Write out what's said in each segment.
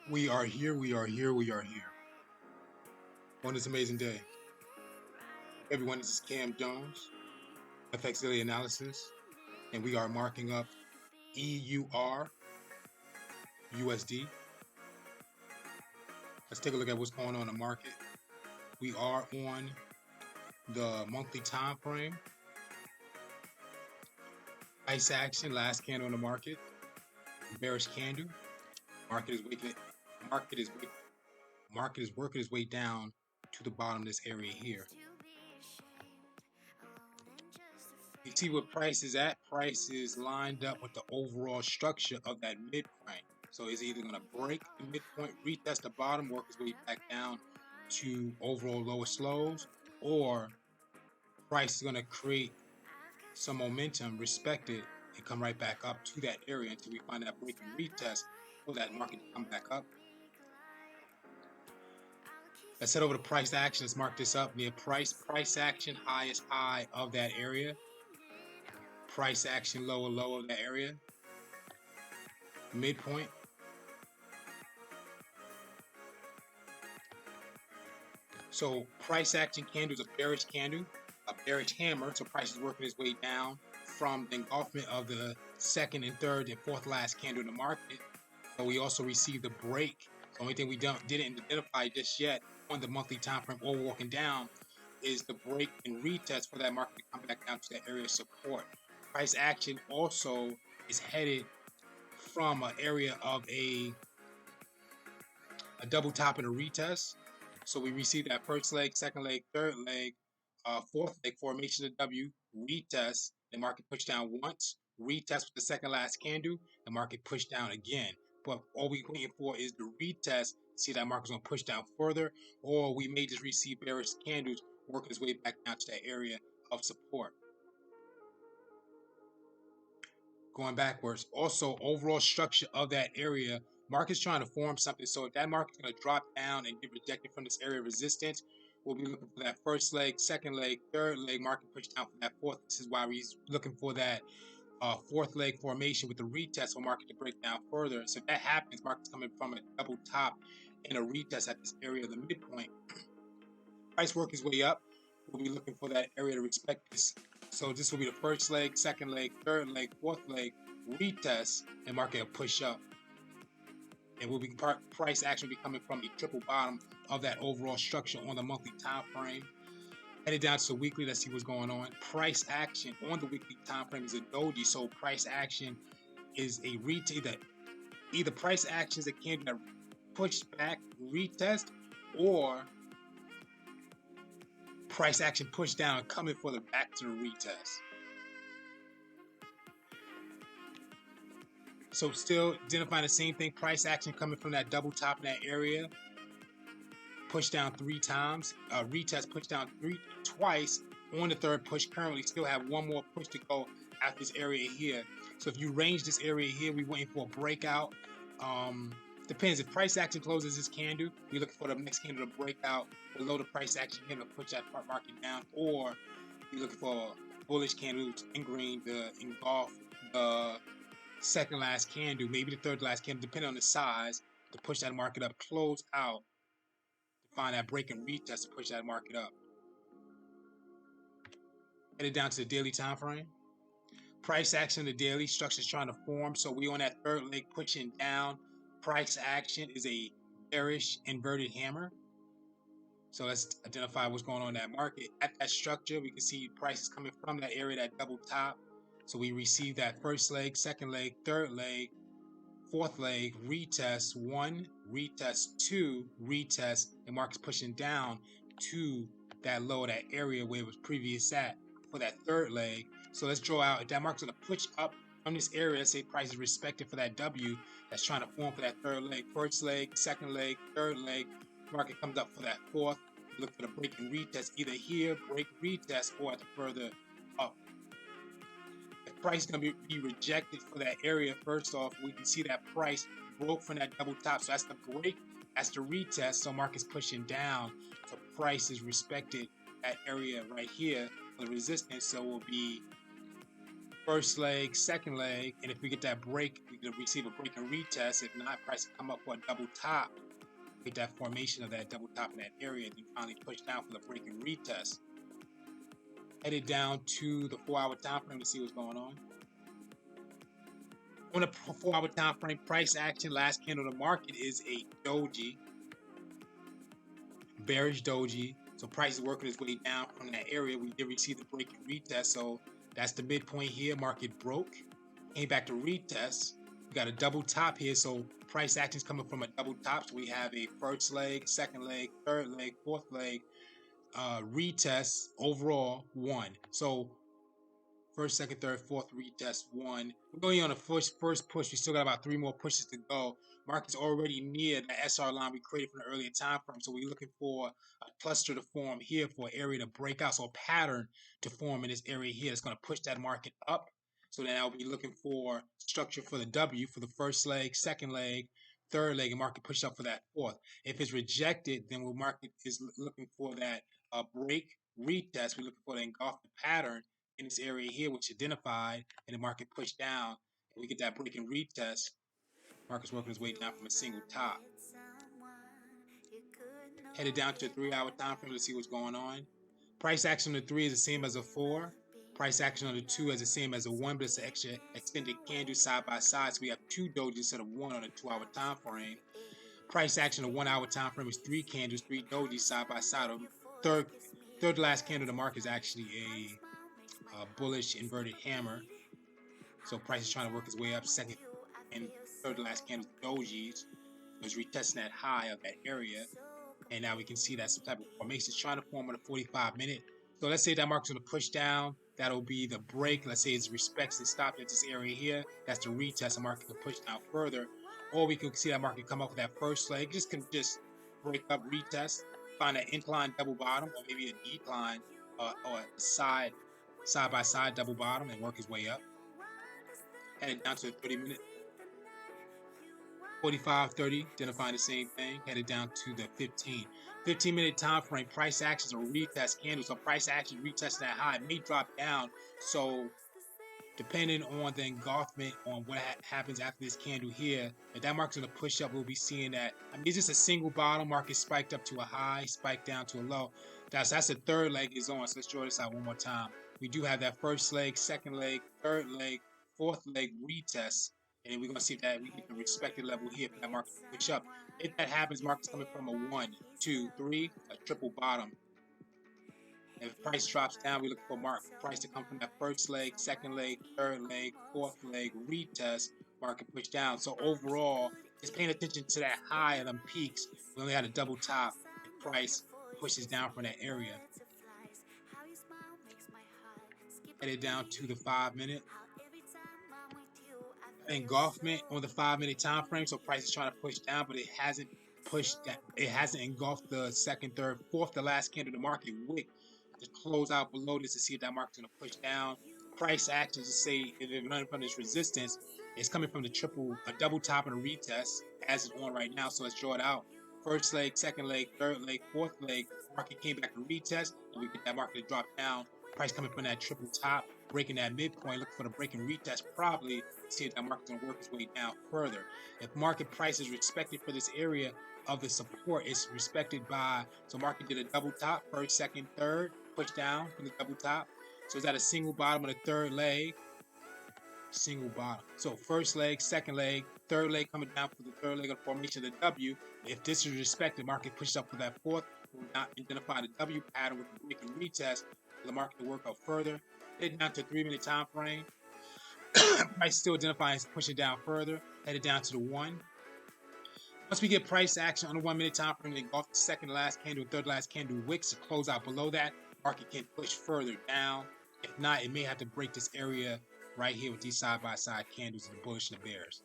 We are here, we are here, we are here on this amazing day. Everyone, this is Cam Jones, FX Daily Analysis, and we are marking up EUR USD. Let's take a look at what's going on in the market. We are on the monthly time frame. Price action, last candle in the market, bearish candle. Market is working its way down to the bottom of this area here. You see what price is at. Price is lined up with the overall structure of that midpoint. So it's either going to break the midpoint, retest the bottom, work its way back down to overall lowest lows, or price is going to create some momentum, respect it, and come right back up to that area until we find that break and retest for that market to come back up. Let's head over to price action. Let's mark this up near price action, highest high of that area. Price action, lower low of that area. Midpoint. So price action candle is a bearish candle, a bearish hammer. So price is working its way down from the engulfment of the second and third and fourth last candle in the market. So we also received a break. The only thing we didn't identify just yet on the monthly time frame or walking down is the break and retest for that market to come back down to that area of support. Price action also is headed from an area of a double top and a retest. So we received that first leg, second leg, third leg, fourth leg formation of W, retest, the market pushed down once, retest with the second last candle, the market pushed down again. But all we're waiting for is the retest, see that market's gonna push down further, or we may just receive bearish candles, work its way back down to that area of support. Going backwards. Also, overall structure of that area, market's trying to form something. So if that market's going to drop down and get rejected from this area of resistance, we'll be looking for that first leg, second leg, third leg, market push down for that fourth. This is why we're looking for that fourth leg formation with the retest for market to break down further. So if that happens, market's coming from a double top and a retest at this area of the midpoint. Price work his way up. We'll be looking for that area to respect this. So this will be the first leg, second leg, third leg, fourth leg, retest, and market will push up. And will be price action will be coming from a triple bottom of that overall structure on the monthly time frame. Headed down to the weekly, let's see what's going on. Price action on the weekly time frame is a doji, so price action is a retest. Either price action is a candle that push back, retest, or price action push down, coming for the back to the retest. So still identifying the same thing, price action coming from that double top in that area, push down 3 times, retest push down twice on the third push. Currently still have one more push to go at this area here. So if you range this area here, we're waiting for a breakout. Depends. If price action closes this candle, we look for the next candle to break out below the price action candle to push that market down, or we look for bullish candles in green to engulf the second last candle, maybe the third last candle, depending on the size, to push that market up, close out, to find that break and retest to push that market up. Headed down to the daily time frame. Price action, the daily structure is trying to form, so we on that third leg pushing down. Price action is a bearish inverted hammer. So let's identify what's going on in that market. At that structure, we can see prices coming from that area, that double top. So we receive that first leg, second leg, third leg, fourth leg, retest 1, retest 2, retest, and market's pushing down to that low, that area where it was previous at for that third leg. So let's draw out, if that market's going to push up from this area, let's say price is respected for that W that's trying to form for that third leg, first leg, second leg, third leg, market comes up for that fourth, look for the break and retest, either here, break, retest, or at the further up. If price is going to be rejected for that area, first off, we can see that price broke from that double top. So that's the break, that's the retest, so market's pushing down. So price is respected that area right here for the resistance, so will be first leg, second leg, and if we get that break, we can receive a break and retest. If not, price will come up for a double top. Get that formation of that double top in that area, then finally push down for the break and retest. Headed down to the 4-hour time frame to see what's going on. On the 4-hour time frame, price action, last candle of the market is a doji, bearish doji. So price is working its way down from that area. We did receive the break and retest, so that's the midpoint here. Market broke, came back to retest. We got a double top here, so price action is coming from a double top. So we have a first leg, second leg, third leg, fourth leg, retest, overall 1. So first, second, third, fourth retest 1. We're going on the first push. We still got about 3 more pushes to go. Market's already near the SR line we created from the earlier time frame. So we're looking for a cluster to form here for an area to break out. So a pattern to form in this area here that's going to push that market up. So then I'll be looking for structure for the W for the first leg, second leg, third leg, and market push up for that fourth. If it's rejected, then the market is looking for that break retest. We're looking for the engulfing pattern in this area here, which identified, and the market pushed down, and we get that break and retest. Market's working its way down from a single top. Headed down to a 3-hour time frame to see what's going on. Price action on the 3 is the same as a 4. Price action on the 2 is the same as a 1, but it's an extra extended candle side by side. So we have 2 dojis instead of 1 on a 2-hour time frame. Price action on the 1-hour time frame is 3 candles, 3 dojis side by side. Third to last candle of the market is actually a bullish inverted hammer. So price is trying to work its way up. Second and third to last candle dojis. It was retesting that high of that area. And now we can see that some type of formation is trying to form on a 45-minute. So let's say that market's going to push down. That'll be the break. Let's say it respects and stopped at this area here. That's the retest. The market can push down further. Or we can see that market come up with that first leg. Just break up, retest, find an incline double bottom, or maybe a decline or a side by side double bottom, and work its way up. Headed down to a 30-minute. 45, 30, identifying the same thing. Headed down to the 15-minute time frame. Price actions or retest candles. So price action retesting that high. It may drop down. So depending on the engulfment on what happens after this candle here, if that market's going to push up, we'll be seeing that. I mean, it's just a single bottom. Market spiked up to a high, spiked down to a low. That's the third leg is on. So let's draw this out one more time. We do have that first leg, second leg, third leg, fourth leg retest. And then we're going to see if that we get the respected level here for that market to push up. If that happens, market's coming from a 1, 2, 3, a triple bottom. If price drops down, we look for price to come from that first leg, second leg, third leg, fourth leg, retest, market push down. So overall, just paying attention to that high of them peaks. We only had a double top, and price pushes down from that area. Headed down to the 5-minute. Engulfment on the 5-minute time frame. So price is trying to push down, but it hasn't pushed that. It hasn't engulfed the second, third, fourth, the last candle of the market wick to close out below this to see if that market's going to push down. Price action to say if it's running from this resistance, it's coming from a double top and a retest as it's on right now. So let's draw it out. First leg, second leg, third leg, fourth leg. Market came back to retest, and we get that market to drop down. Price coming from that triple top, breaking that midpoint, looking for the break and retest, probably see if that market's going to work its way down further. If market price is respected for this area of the support, it's respected by, so market did a double top, first, second, third, push down from the double top. So it's at a single bottom of the third leg, single bottom. So first leg, second leg, third leg coming down for the third leg of the formation of the W. If this is respected, market pushes up for that fourth. We'll not identify the W pattern with the break and retest for the market to work up further. Headed down to a 3-minute time frame. Price still identifying pushing down further. Headed down to the 1. Once we get price action on the 1-minute time frame, then go off the second last candle, third last candle wicks to close out below that. Market can push further down. If not, it may have to break this area right here with these side-by-side candles, the bullish and the bears.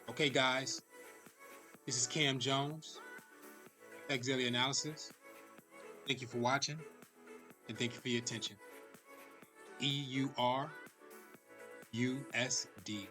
Okay, guys. This is Cam Jones, Auxiliary Analysis. Thank you for watching, and thank you for your attention. EUR USD.